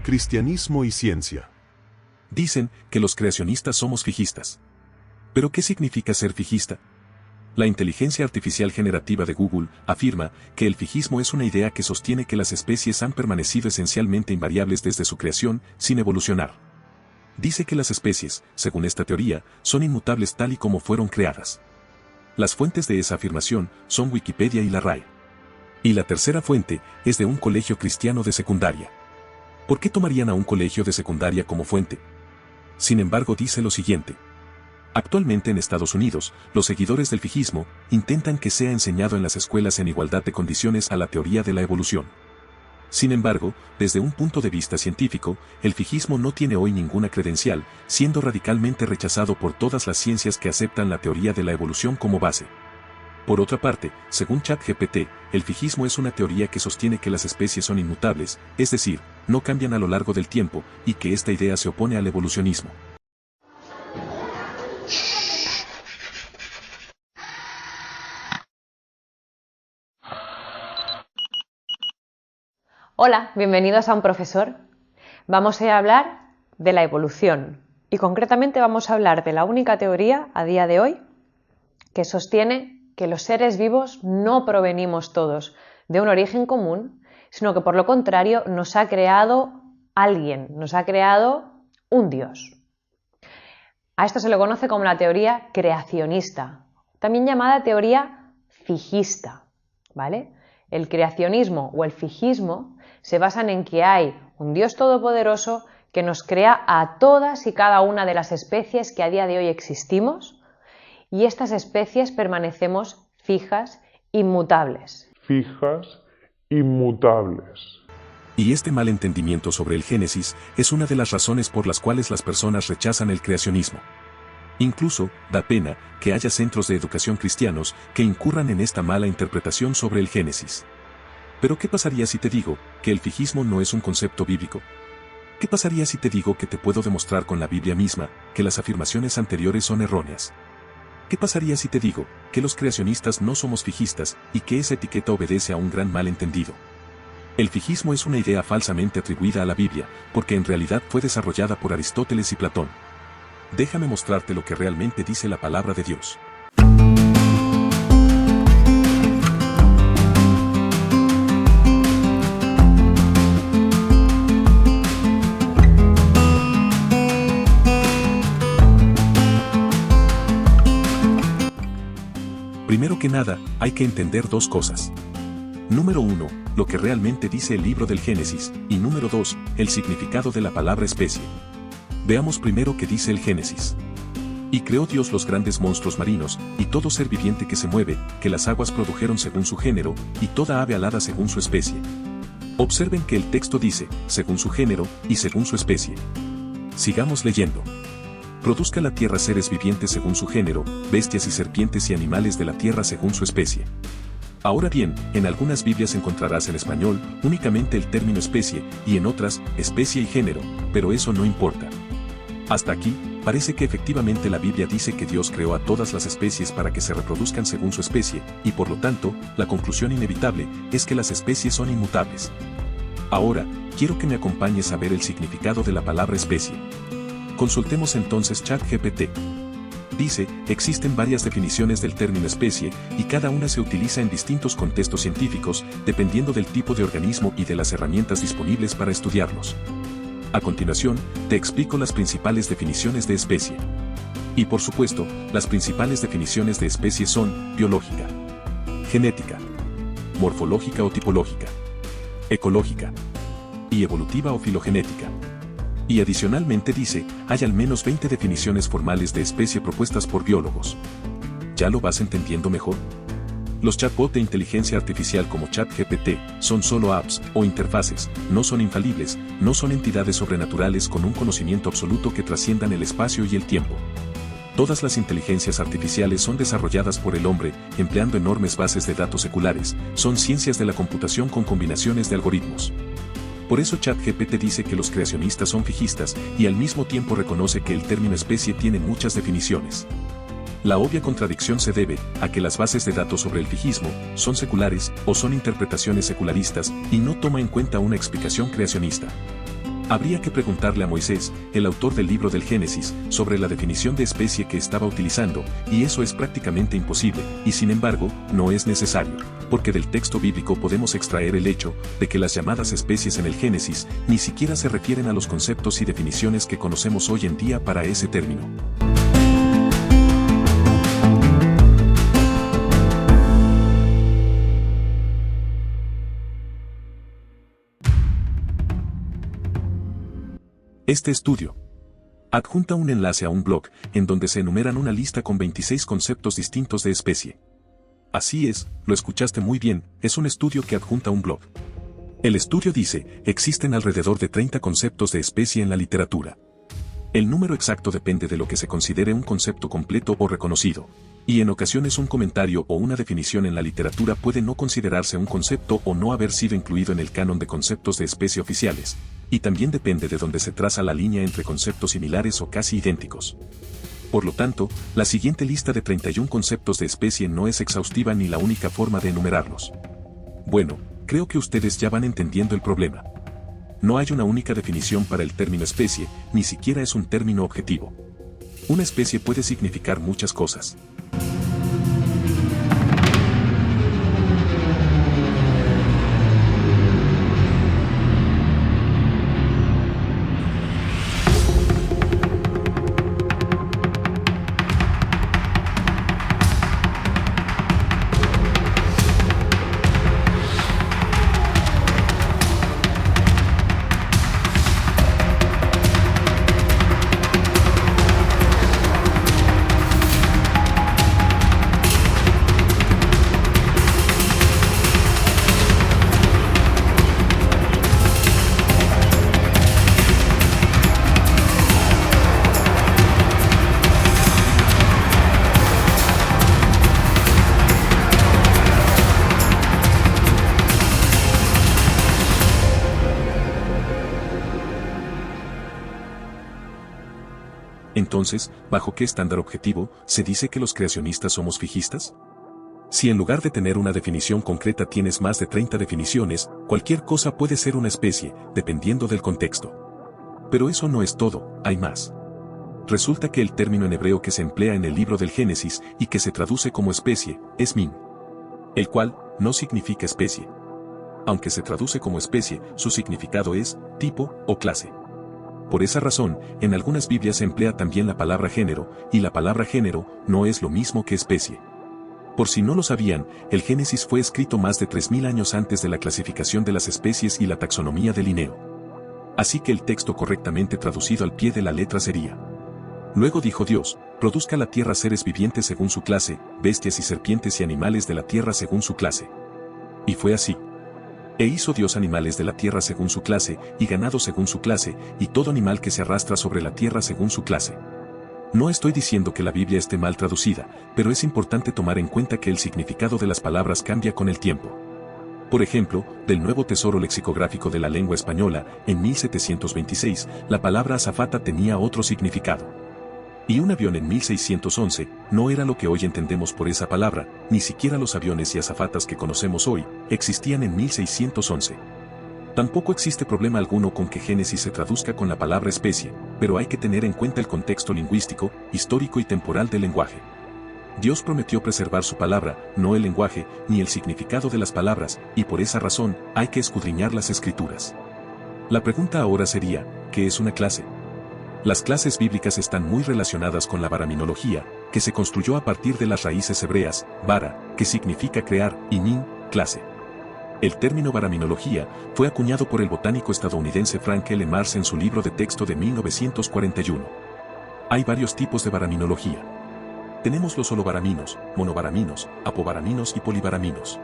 Cristianismo y ciencia. Dicen que los creacionistas somos fijistas. ¿Pero qué significa ser fijista? La inteligencia artificial generativa de Google afirma que el fijismo es una idea que sostiene que las especies han permanecido esencialmente invariables desde su creación, sin evolucionar. Dice que las especies, según esta teoría, son inmutables tal y como fueron creadas. Las fuentes de esa afirmación son Wikipedia y la RAE. Y la tercera fuente es de un colegio cristiano de secundaria. ¿Por qué tomarían a un colegio de secundaria como fuente? Sin embargo, dice lo siguiente. Actualmente en Estados Unidos, los seguidores del fijismo intentan que sea enseñado en las escuelas en igualdad de condiciones a la teoría de la evolución. Sin embargo, desde un punto de vista científico, el fijismo no tiene hoy ninguna credencial, siendo radicalmente rechazado por todas las ciencias que aceptan la teoría de la evolución como base. Por otra parte, según ChatGPT, el fijismo es una teoría que sostiene que las especies son inmutables, es decir, no cambian a lo largo del tiempo, y que esta idea se opone al evolucionismo. Hola, bienvenidos a Un Profesor. Vamos a hablar de la evolución y concretamente vamos a hablar de la única teoría a día de hoy que sostiene que los seres vivos no provenimos todos de un origen común, sino que por lo contrario nos ha creado alguien, nos ha creado un Dios. A esto se le conoce como la teoría creacionista, también llamada teoría fijista, ¿vale? El creacionismo o el fijismo se basan en que hay un Dios todopoderoso que nos crea a todas y cada una de las especies que a día de hoy existimos y estas especies permanecemos fijas, inmutables. Fijas, inmutables. Y este mal entendimiento sobre el Génesis es una de las razones por las cuales las personas rechazan el creacionismo. Incluso, da pena que haya centros de educación cristianos que incurran en esta mala interpretación sobre el Génesis. Pero ¿qué pasaría si te digo que el fijismo no es un concepto bíblico? ¿Qué pasaría si te digo que te puedo demostrar con la Biblia misma que las afirmaciones anteriores son erróneas? ¿Qué pasaría si te digo que los creacionistas no somos fijistas y que esa etiqueta obedece a un gran malentendido? El fijismo es una idea falsamente atribuida a la Biblia, porque en realidad fue desarrollada por Aristóteles y Platón. Déjame mostrarte lo que realmente dice la palabra de Dios. Primero que nada, hay que entender dos cosas. Número 1, lo que realmente dice el libro del Génesis, y número 2, el significado de la palabra especie. Veamos primero qué dice el Génesis. Y creó Dios los grandes monstruos marinos, y todo ser viviente que se mueve, que las aguas produjeron según su género, y toda ave alada según su especie. Observen que el texto dice, según su género, y según su especie. Sigamos leyendo. Produzca la tierra seres vivientes según su género, bestias y serpientes y animales de la tierra según su especie. Ahora bien, en algunas Biblias encontrarás en español únicamente el término especie, y en otras, especie y género, pero eso no importa. Hasta aquí, parece que efectivamente la Biblia dice que Dios creó a todas las especies para que se reproduzcan según su especie, y por lo tanto, la conclusión inevitable es que las especies son inmutables. Ahora, quiero que me acompañes a ver el significado de la palabra especie. Consultemos entonces ChatGPT. Dice, existen varias definiciones del término especie, y cada una se utiliza en distintos contextos científicos, dependiendo del tipo de organismo y de las herramientas disponibles para estudiarlos. A continuación, te explico las principales definiciones de especie. Y por supuesto, las principales definiciones de especie son biológica, genética, morfológica o tipológica, ecológica y evolutiva o filogenética. Y adicionalmente dice, hay al menos 20 definiciones formales de especie propuestas por biólogos. ¿Ya lo vas entendiendo mejor? Los chatbots de inteligencia artificial como ChatGPT son solo apps o interfaces, no son infalibles, no son entidades sobrenaturales con un conocimiento absoluto que trasciendan el espacio y el tiempo. Todas las inteligencias artificiales son desarrolladas por el hombre, empleando enormes bases de datos seculares, son ciencias de la computación con combinaciones de algoritmos. Por eso ChatGPT dice que los creacionistas son fijistas y al mismo tiempo reconoce que el término especie tiene muchas definiciones. La obvia contradicción se debe a que las bases de datos sobre el fijismo son seculares o son interpretaciones secularistas y no toma en cuenta una explicación creacionista. Habría que preguntarle a Moisés, el autor del libro del Génesis, sobre la definición de especie que estaba utilizando, y eso es prácticamente imposible, y sin embargo, no es necesario, porque del texto bíblico podemos extraer el hecho de que las llamadas especies en el Génesis ni siquiera se refieren a los conceptos y definiciones que conocemos hoy en día para ese término. Este estudio adjunta un enlace a un blog en donde se enumeran una lista con 26 conceptos distintos de especie. Así es, lo escuchaste muy bien, es un estudio que adjunta un blog. El estudio dice, existen alrededor de 30 conceptos de especie en la literatura. El número exacto depende de lo que se considere un concepto completo o reconocido. Y en ocasiones un comentario o una definición en la literatura puede no considerarse un concepto o no haber sido incluido en el canon de conceptos de especie oficiales. Y también depende de dónde se traza la línea entre conceptos similares o casi idénticos. Por lo tanto, la siguiente lista de 31 conceptos de especie no es exhaustiva ni la única forma de enumerarlos. Bueno, creo que ustedes ya van entendiendo el problema. No hay una única definición para el término especie, ni siquiera es un término objetivo. Una especie puede significar muchas cosas. Entonces, ¿bajo qué estándar objetivo se dice que los creacionistas somos fijistas? Si en lugar de tener una definición concreta tienes más de 30 definiciones, cualquier cosa puede ser una especie, dependiendo del contexto. Pero eso no es todo, hay más. Resulta que el término en hebreo que se emplea en el libro del Génesis y que se traduce como especie, es min, el cual no significa especie. Aunque se traduce como especie, su significado es tipo o clase. Por esa razón, en algunas Biblias se emplea también la palabra género, y la palabra género no es lo mismo que especie. Por si no lo sabían, el Génesis fue escrito más de 3000 años antes de la clasificación de las especies y la taxonomía de Linneo. Así que el texto correctamente traducido al pie de la letra sería: luego dijo Dios, produzca la tierra seres vivientes según su clase, bestias y serpientes y animales de la tierra según su clase. Y fue así. E hizo Dios animales de la tierra según su clase, y ganado según su clase, y todo animal que se arrastra sobre la tierra según su clase. No estoy diciendo que la Biblia esté mal traducida, pero es importante tomar en cuenta que el significado de las palabras cambia con el tiempo. Por ejemplo, del Nuevo Tesoro Lexicográfico de la Lengua Española, en 1726, la palabra azafata tenía otro significado. Y un avión en 1611 no era lo que hoy entendemos por esa palabra, ni siquiera los aviones y azafatas que conocemos hoy existían en 1611. Tampoco existe problema alguno con que Génesis se traduzca con la palabra especie, pero hay que tener en cuenta el contexto lingüístico, histórico y temporal del lenguaje. Dios prometió preservar su palabra, no el lenguaje, ni el significado de las palabras, y por esa razón hay que escudriñar las escrituras. La pregunta ahora sería, ¿qué es una clase? Las clases bíblicas están muy relacionadas con la baraminología, que se construyó a partir de las raíces hebreas, bara, que significa crear, y min, clase. El término baraminología fue acuñado por el botánico estadounidense Frank L. Marsh en su libro de texto de 1941. Hay varios tipos de baraminología. Tenemos los holobaraminos, monobaraminos, apobaraminos y polibaraminos.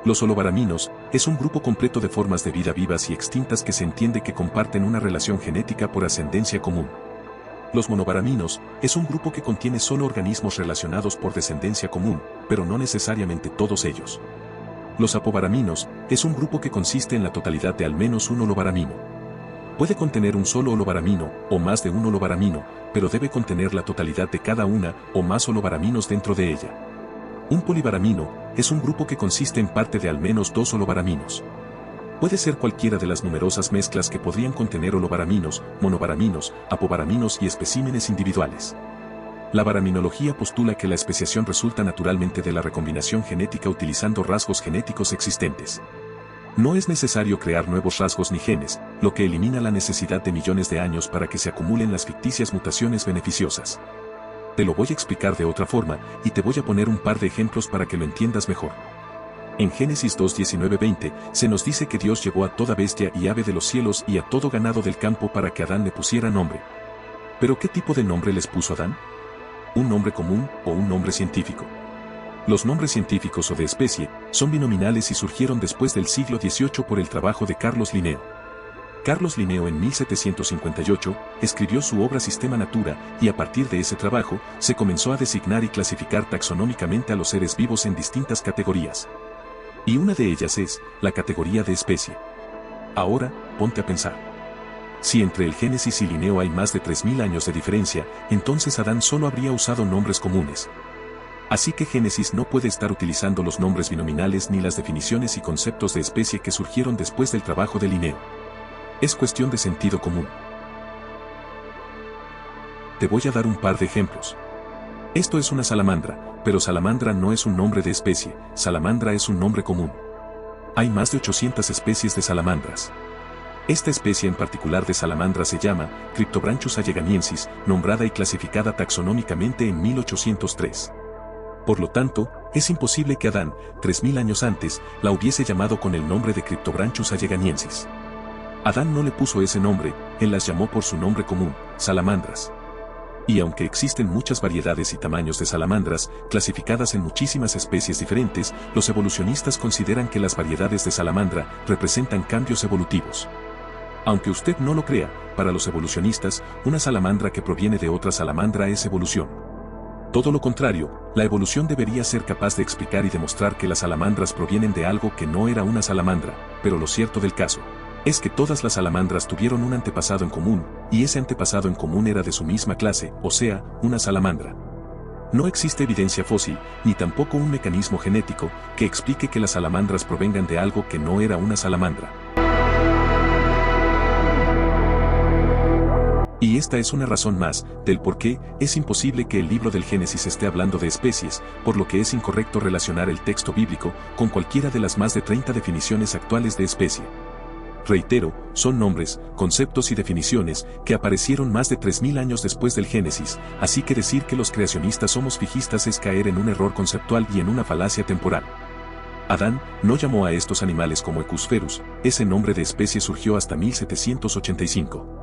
Los holobaraminos es un grupo completo de formas de vida vivas y extintas que se entiende que comparten una relación genética por ascendencia común. Los monobaraminos es un grupo que contiene solo organismos relacionados por descendencia común, pero no necesariamente todos ellos. Los apobaraminos es un grupo que consiste en la totalidad de al menos un holobaramino. Puede contener un solo holobaramino o más de un holobaramino, pero debe contener la totalidad de cada una o más holobaraminos dentro de ella. Un polibaramino es un grupo que consiste en parte de al menos dos holobaraminos. Puede ser cualquiera de las numerosas mezclas que podrían contener holobaraminos, monobaraminos, apobaraminos y especímenes individuales. La baraminología postula que la especiación resulta naturalmente de la recombinación genética utilizando rasgos genéticos existentes. No es necesario crear nuevos rasgos ni genes, lo que elimina la necesidad de millones de años para que se acumulen las ficticias mutaciones beneficiosas. Te lo voy a explicar de otra forma, y te voy a poner un par de ejemplos para que lo entiendas mejor. En Génesis 2:19-20, se nos dice que Dios llevó a toda bestia y ave de los cielos y a todo ganado del campo para que Adán le pusiera nombre. ¿Pero qué tipo de nombre les puso Adán? ¿Un nombre común o un nombre científico? Los nombres científicos o de especie son binominales y surgieron después del siglo XVIII por el trabajo de Carlos Linneo. Carlos Linneo en 1758 escribió su obra Sistema Natura y a partir de ese trabajo se comenzó a designar y clasificar taxonómicamente a los seres vivos en distintas categorías. Y una de ellas es la categoría de especie. Ahora, ponte a pensar. Si entre el Génesis y Linneo hay más de 3000 años de diferencia, entonces Adán solo habría usado nombres comunes. Así que Génesis no puede estar utilizando los nombres binominales ni las definiciones y conceptos de especie que surgieron después del trabajo de Linneo. Es cuestión de sentido común. Te voy a dar un par de ejemplos. Esto es una salamandra, pero salamandra no es un nombre de especie, salamandra es un nombre común. Hay más de 800 especies de salamandras. Esta especie en particular de salamandra se llama Cryptobranchus alleganiensis, nombrada y clasificada taxonómicamente en 1803. Por lo tanto, es imposible que Adán, 3000 años antes, la hubiese llamado con el nombre de Cryptobranchus alleganiensis. Adán no le puso ese nombre, él las llamó por su nombre común, salamandras. Y aunque existen muchas variedades y tamaños de salamandras, clasificadas en muchísimas especies diferentes, los evolucionistas consideran que las variedades de salamandra representan cambios evolutivos. Aunque usted no lo crea, para los evolucionistas, una salamandra que proviene de otra salamandra es evolución. Todo lo contrario, la evolución debería ser capaz de explicar y demostrar que las salamandras provienen de algo que no era una salamandra, pero lo cierto del caso es que todas las salamandras tuvieron un antepasado en común, y ese antepasado en común era de su misma clase, o sea, una salamandra. No existe evidencia fósil, ni tampoco un mecanismo genético, que explique que las salamandras provengan de algo que no era una salamandra. Y esta es una razón más, del por qué es imposible que el libro del Génesis esté hablando de especies, por lo que es incorrecto relacionar el texto bíblico con cualquiera de las más de 30 definiciones actuales de especie. Reitero, son nombres, conceptos y definiciones que aparecieron más de 3000 años después del Génesis, así que decir que los creacionistas somos fijistas es caer en un error conceptual y en una falacia temporal. Adán no llamó a estos animales como Ecusferus, ese nombre de especie surgió hasta 1785.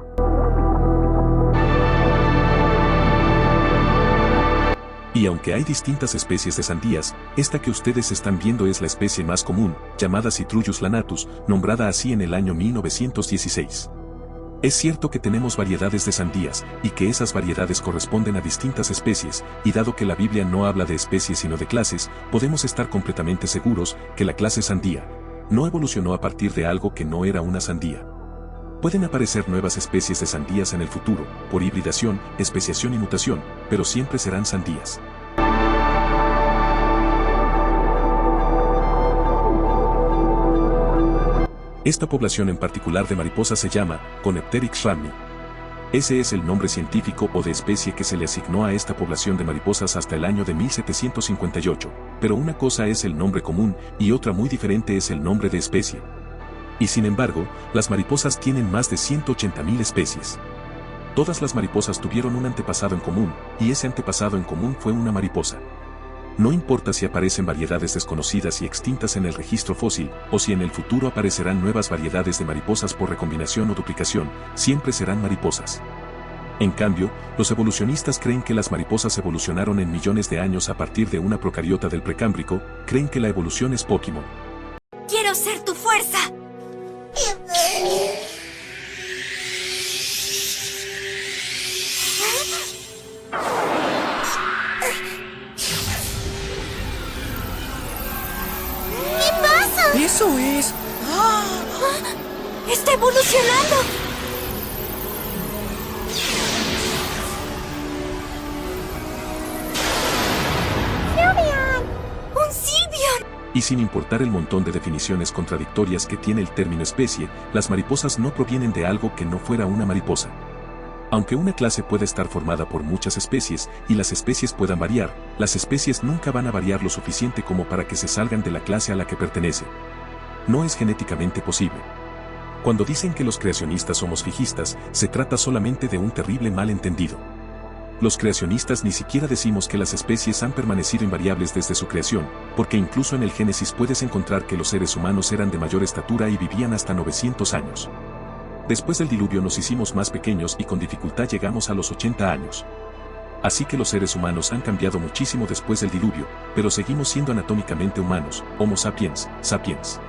Y aunque hay distintas especies de sandías, esta que ustedes están viendo es la especie más común, llamada Citrullus lanatus, nombrada así en el año 1916. Es cierto que tenemos variedades de sandías, y que esas variedades corresponden a distintas especies, y dado que la Biblia no habla de especies sino de clases, podemos estar completamente seguros que la clase sandía no evolucionó a partir de algo que no era una sandía. Pueden aparecer nuevas especies de sandías en el futuro, por hibridación, especiación y mutación, pero siempre serán sandías. Esta población en particular de mariposas se llama Conepteryx rhamni. Ese es el nombre científico o de especie que se le asignó a esta población de mariposas hasta el año de 1758, pero una cosa es el nombre común y otra muy diferente es el nombre de especie. Y sin embargo, las mariposas tienen más de 180.000 especies. Todas las mariposas tuvieron un antepasado en común, y ese antepasado en común fue una mariposa. No importa si aparecen variedades desconocidas y extintas en el registro fósil, o si en el futuro aparecerán nuevas variedades de mariposas por recombinación o duplicación, siempre serán mariposas. En cambio, los evolucionistas creen que las mariposas evolucionaron en millones de años a partir de una procariota del Precámbrico, creen que la evolución es Pokémon. ¡Quiero ser tu fuerza! ¿Qué pasa? ¡Eso es! ¡Está evolucionando! ¡Sylveon! ¡Un Sylveon! Y sin importar el montón de definiciones contradictorias que tiene el término especie, las mariposas no provienen de algo que no fuera una mariposa. Aunque una clase pueda estar formada por muchas especies y las especies puedan variar, las especies nunca van a variar lo suficiente como para que se salgan de la clase a la que pertenece. No es genéticamente posible. Cuando dicen que los creacionistas somos fijistas, se trata solamente de un terrible malentendido. Los creacionistas ni siquiera decimos que las especies han permanecido invariables desde su creación, porque incluso en el Génesis puedes encontrar que los seres humanos eran de mayor estatura y vivían hasta 900 años. Después del diluvio nos hicimos más pequeños y con dificultad llegamos a los 80 años. Así que los seres humanos han cambiado muchísimo después del diluvio, pero seguimos siendo anatómicamente humanos, Homo sapiens, sapiens.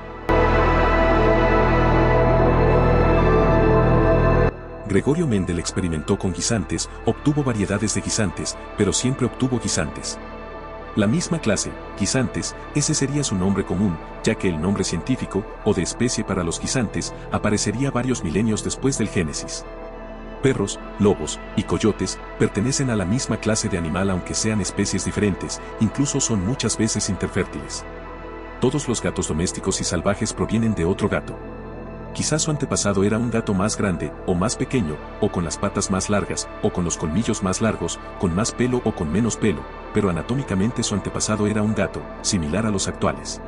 Gregorio Mendel experimentó con guisantes, obtuvo variedades de guisantes, pero siempre obtuvo guisantes. La misma clase, guisantes, ese sería su nombre común, ya que el nombre científico, o de especie para los guisantes, aparecería varios milenios después del Génesis. Perros, lobos y coyotes pertenecen a la misma clase de animal aunque sean especies diferentes, incluso son muchas veces interfértiles. Todos los gatos domésticos y salvajes provienen de otro gato. Quizás su antepasado era un gato más grande, o más pequeño, o con las patas más largas, o con los colmillos más largos, con más pelo o con menos pelo, pero anatómicamente su antepasado era un gato, similar a los actuales.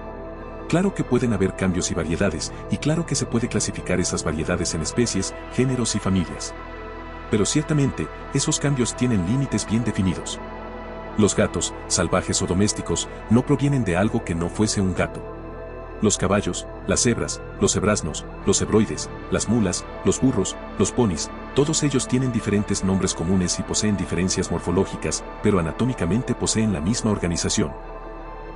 Claro que pueden haber cambios y variedades, y claro que se puede clasificar esas variedades en especies, géneros y familias. Pero ciertamente, esos cambios tienen límites bien definidos. Los gatos, salvajes o domésticos, no provienen de algo que no fuese un gato. Los caballos, las cebras, los cebrasnos, los cebroides, las mulas, los burros, los ponis, todos ellos tienen diferentes nombres comunes y poseen diferencias morfológicas, pero anatómicamente poseen la misma organización.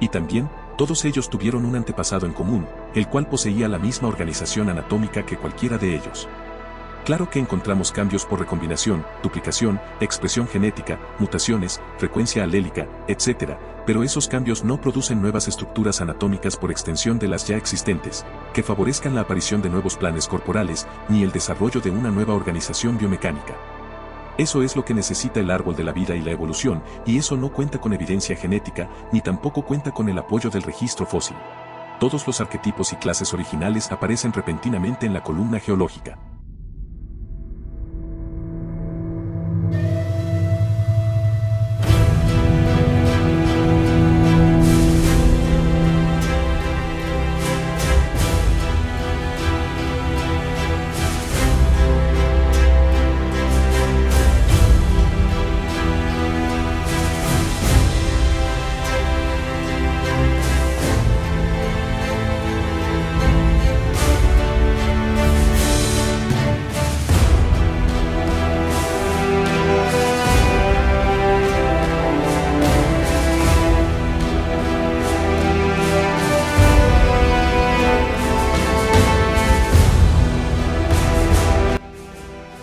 Y también, todos ellos tuvieron un antepasado en común, el cual poseía la misma organización anatómica que cualquiera de ellos. Claro que encontramos cambios por recombinación, duplicación, expresión genética, mutaciones, frecuencia alélica, etc., pero esos cambios no producen nuevas estructuras anatómicas por extensión de las ya existentes, que favorezcan la aparición de nuevos planes corporales, ni el desarrollo de una nueva organización biomecánica. Eso es lo que necesita el árbol de la vida y la evolución, y eso no cuenta con evidencia genética, ni tampoco cuenta con el apoyo del registro fósil. Todos los arquetipos y clases originales aparecen repentinamente en la columna geológica.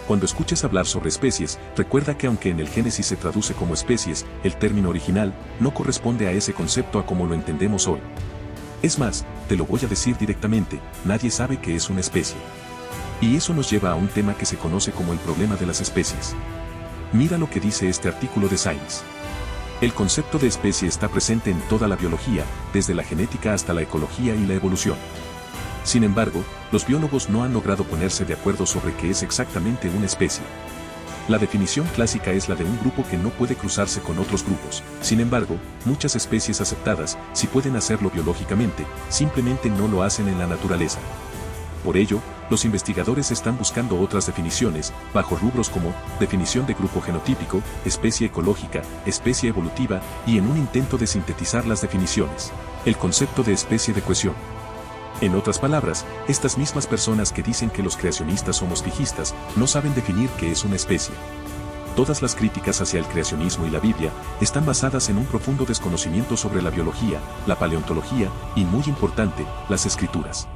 Cuando escuches hablar sobre especies, recuerda que aunque en el Génesis se traduce como especies, el término original no corresponde a ese concepto a como lo entendemos hoy. Es más, te lo voy a decir directamente, nadie sabe qué es una especie. Y eso nos lleva a un tema que se conoce como el problema de las especies. Mira lo que dice este artículo de Science. El concepto de especie está presente en toda la biología, desde la genética hasta la ecología y la evolución. Sin embargo, los biólogos no han logrado ponerse de acuerdo sobre qué es exactamente una especie. La definición clásica es la de un grupo que no puede cruzarse con otros grupos. Sin embargo, muchas especies aceptadas, si pueden hacerlo biológicamente, simplemente no lo hacen en la naturaleza. Por ello, los investigadores están buscando otras definiciones, bajo rubros como definición de grupo genotípico, especie ecológica, especie evolutiva, y en un intento de sintetizar las definiciones, el concepto de especie de cohesión. En otras palabras, estas mismas personas que dicen que los creacionistas somos fijistas, no saben definir qué es una especie. Todas las críticas hacia el creacionismo y la Biblia están basadas en un profundo desconocimiento sobre la biología, la paleontología y, muy importante, las escrituras.